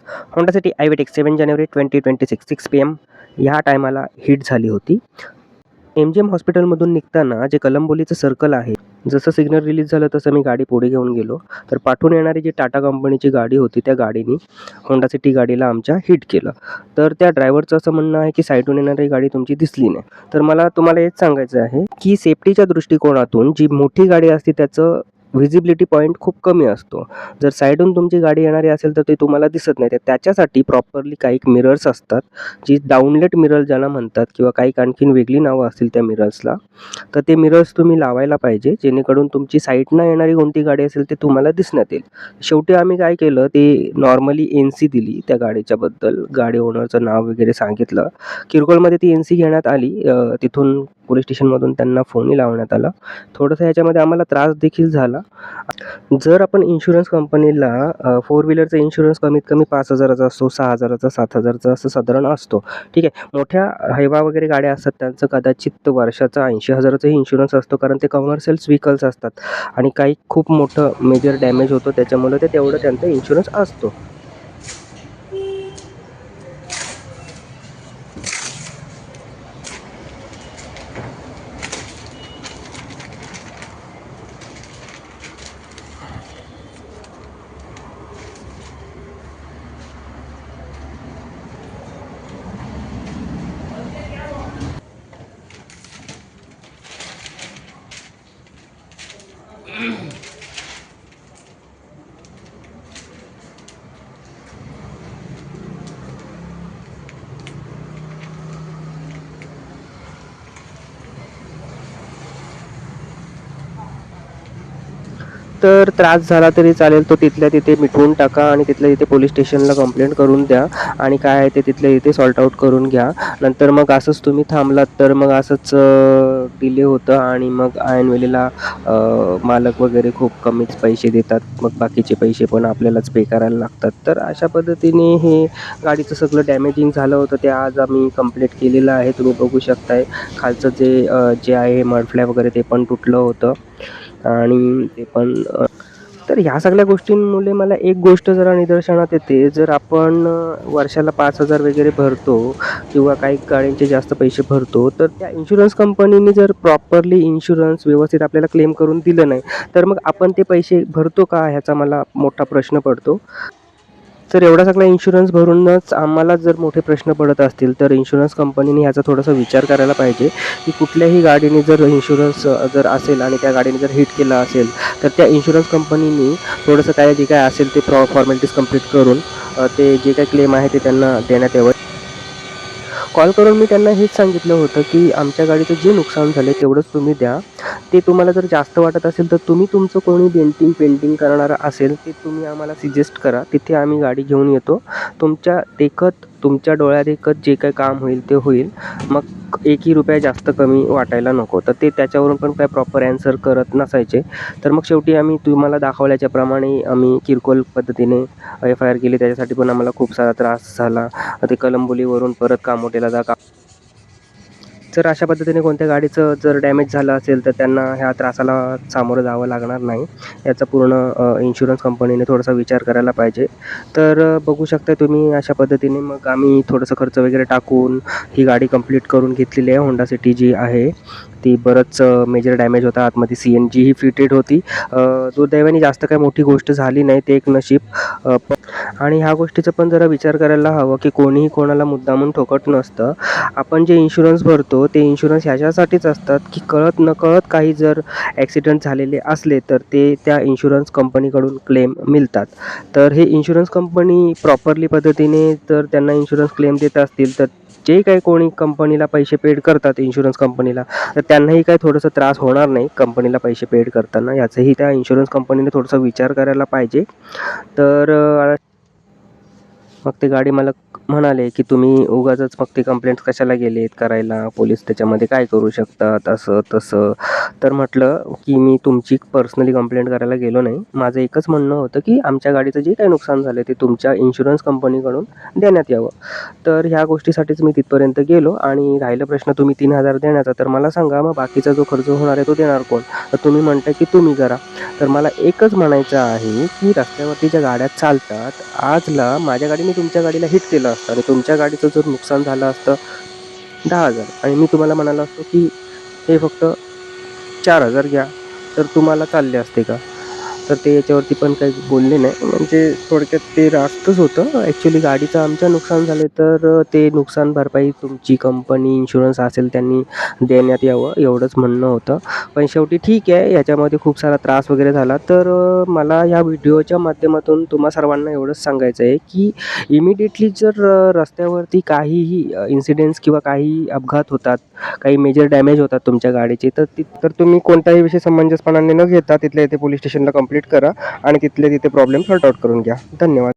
Honda city आयवेटेक्स 7 जानेवारी 2026 6 PM ह्या टायमाला हिट झाली होती. MGM हॉस्पिटलमधून निघताना जे कलंबोलीचं सर्कल आहे, जसं सिग्नल रिलीज झालं तसं मी गाडी पुढे घेऊन गेलो. तर पाठून येणारी जी टाटा कंपनीची गाडी होती, त्या गाडीने होंडा सिटी गाडीला आमच्या हिट केलं. तर त्या ड्रायव्हरचं असं म्हणणं आहे की साईडून येणारी गाडी तुमची दिसली नाही. तर मला तुम्हाला हेच सांगायचं आहे की सेफ्टीच्या दृष्टिकोनातून जी मोठी गाडी असते त्याचं व्हिजिबिलिटी पॉईंट खूप कमी असतो. जर साईडून तुमची गाडी येणारी असेल तर ते तुम्हाला दिसत नाही. तर त्याच्यासाठी प्रॉपरली काही मिरर्स असतात, जी डाउनलाइट मिरर ज्याला म्हणतात किंवा काही आणखीन वेगळी नावं असतील त्या मिरर्सला. तर ते मिरर्स तुम्ही लावायला पाहिजे, जेणेकरून तुमची साईडनं येणारी कोणती गाडी असेल ते तुम्हाला दिसण्यात येईल. शेवटी आम्ही काय केलं, ते नॉर्मली NC दिली त्या गाडीच्याबद्दल, गाडी ओनरचं नाव वगैरे सांगितलं. किरकोळमध्ये ती NC घेण्यात आली. तिथून पोलीस स्टेशनमधून त्यांना फोनही लावण्यात आला. थोडंसं ह्याच्यामध्ये आम्हाला त्रास देखील झाला. जर आपण इन्शुरन्स कंपनीला फोर व्हीलरचा इन्शुरन्स कमीत कमी 5,000चा असतो, 6,000चा, 7,000चा असं साधारण असतो. ठीक आहे. मोठ्या हायवा वगैरे गाड्या असतात त्यांचं कदाचित वर्षाचा 80,000चाही इन्शुरन्स असतो, कारण ते कमर्शियल व्हेकल्स असतात आणि काही खूप मोठं मेजर डॅमेज होतो त्याच्यामुळे ते तेवढं त्यांचा इन्शुरन्स असतो. तर त्रास झाला तरी चालेल, तो तिथल्या तिथे मिटवून टाका आणि तिथल्या तिथे पोलीस स्टेशनला कंप्लेंट करून द्या आणि काय आहे ते तिथल्या तिथे सॉर्ट आउट करून घ्या. नंतर मग असंच तुम्ही थांबलात तर मग असंच डिले होतं आणि मग ऐन वेळेला मालक वगैरे खूप कमीच पैसे देतात. मग बाकीचे पैसे पण आपल्यालाच पे करायला लागतात. तर अशा पद्धतीने हे गाडीचं सगळं डॅमेजिंग झालं होतं. ते आज आम्ही कंप्लीट केलेलं आहे. तुम्ही बघू शकताय खालचं जे आहे मडफ्लॅप वगैरे ते पण तुटलं होतं आणि ते पण तर ह्या सगळ्या गोष्टींमुळे मला एक गोष्ट जरा निदर्शनात येते, जर आपण वर्षाला 5,000 वगैरे भरतो किंवा काही गाड्यांचे जास्त पैसे भरतो, तर त्या इन्शुरन्स कंपनीने जर प्रॉपरली इन्शुरन्स व्यवस्थित आपल्याला क्लेम करून दिलं नाही, तर मग आपण ते पैसे भरतो का? ह्याचा मला मोठा प्रश्न पडतो. तर एवढा सगळा इन्शुरन्स भरूनच आम्हाला जर मोठे प्रश्न पडत असतील, तर इन्शुरन्स कंपनीने ह्याचा थोडासा विचार करायला पाहिजे, की कुठल्याही गाडीने जर इन्शुरन्स जर असेल आणि त्या गाडीने जर हिट केलं असेल, तर त्या इन्शुरन्स कंपनीने थोडंसं काय जे काय असेल ते फॉर्मॅलिटीज कंप्लीट करून ते जे काही क्लेम आहे ते त्यांना देण्यात यावं. कॉल करून मी त्यांना हेच सांगितलं होतं, की आमच्या गाडीचं जे नुकसान झालं तेवढंच तुम्ही द्या. ते तुम्हाला जर जास्त वाटत असेल तर तुम्ही तुमचं कोणी डेंटिंग पेंटिंग करणारं असेल ते तुम्ही आम्हाला सजेस्ट करा. तिथे आम्ही गाडी घेऊन येतो. तुमच्या देखत तुमच्या डोळ्यादेखत जे काही काम होईल ते होईल. मग एकही रुपया जास्त कमी वाटायला नको. तर ते त्याच्यावरून पण काही प्रॉपर ॲन्सर करत नसायचे. तर मग शेवटी आम्ही तुम्हाला दाखवल्याप्रमाणे आम्ही किरकोळ पद्धतीने FIR केली. त्याच्यासाठी पण आम्हाला खूप सारा त्रास झाला. ते कलंबोलीवरून परत कामोठ्याला जर अशा पद्धतीने कोणत्या गाडीचं जर डॅमेज झालं असेल तर त्यांना ह्या त्रासाला सामोरं जावं लागणार नाही. याचा पूर्ण इन्शुरन्स कंपनीने थोडासा विचार करायला पाहिजे. तर बघू शकता तुम्ही अशा पद्धतीने मग आम्ही थोडंसं खर्च वगैरे टाकून ही गाडी कंप्लीट करून घेतलेली आहे. होंडा सिटी जी आहे ती बरंच मेजर डॅमेज होता. आतमध्ये CNG ही फिटेड होती. दुर्दैवाने जास्त काही मोठी गोष्ट झाली नाही, ते एक नशीब. आणि ह्या गोष्टीचा पण जरा विचार करायला हवं, की कोणीही कोणाला मुद्दामून ठोकत नसतं. आपण जे इन्शुरन्स भरतो ते इन्शुरन्स ह्याच्यासाठीच असतात, की कळत नकळत काही जर ॲक्सिडेंट झालेले असले तर ते त्या इन्शुरन्स कंपनीकडून क्लेम मिळतात. तर हे इन्शुरन्स कंपनी प्रॉपरली पद्धतीने जर त्यांना इन्शुरन्स क्लेम देत असतील तर जे काही कोणी कंपनीला पैसे पेड करतात इन्शुरन्स कंपनीला, तर त्यांनाही काही थोडंसं त्रास होणार नाही कंपनीला पैसे पेड करताना. याचाही त्या इन्शुरन्स कंपनीने थोडासा विचार करायला पाहिजे. तर मग ते गाडी मला म्हणाले की तुम्ही उगाचच मग ते कंप्लेंट्स कशाला गेलेत करायला, पोलीस त्याच्यामध्ये काय करू शकतात, असं तसं. तर म्हटलं की मी तुमची पर्सनली कंप्लेंट करायला गेलो नाही. माझं एकच म्हणणं होतं की आमच्या गाडीचं जे काही नुकसान झालं ते तुमच्या इन्शुरन्स कंपनीकडून देण्यात यावं. तर ह्या गोष्टीसाठीच मी तिथपर्यंत गेलो आणि राहिला प्रश्न तुम्ही 3,000 देण्याचा, तर मला सांगा मग बाकीचा जो खर्च होणार आहे तो देणार कोण? तर तुम्ही म्हणताय की तुम्ही करा. तर मला एकच म्हणायचं आहे की रस्त्यावरती ज्या गाड्या चालतात, आजला माझ्या गाडीने तुमच्या गाडीला हिट केलं असतं आणि तुमच्या गाडीचं जर नुकसान झालं असतं 10,000 आणि मी तुम्हाला म्हणालो असतो की हे फक्त 4,000 घ्या, तर तुम्हाला चालले असते का? तर ते याच्यावरती पण काही बोलले नाही. म्हणजे थोडक्यात ते रास्तच होतं. ॲक्चुअली गाडीचं आमचं नुकसान झाले तर ते नुकसान भरपाई तुमची कंपनी, इन्शुरन्स असेल त्यांनी देण्यात यावं एवढंच म्हणणं होतं. पण शेवटी ठीक आहे, याच्यामध्ये खूप सारा त्रास वगैरे झाला. तर मला ह्या व्हिडिओच्या माध्यमातून तुम्हा सर्वांना एवढंच सांगायचं आहे की इमिडिएटली जर रस्त्यावरती काहीही इन्सिडेंट्स किंवा काही अपघात होतात, काही मेजर डॅमेज होतात तुमच्या गाडीचे, तर तुम्ही कोणताही विषय समंजसपणाने न घेता तिथल्या तिथे पोलीस स्टेशनला कंप्लीट करा आणि तिथल्या तिथे प्रॉब्लेम सॉर्ट आउट करून घ्या. धन्यवाद.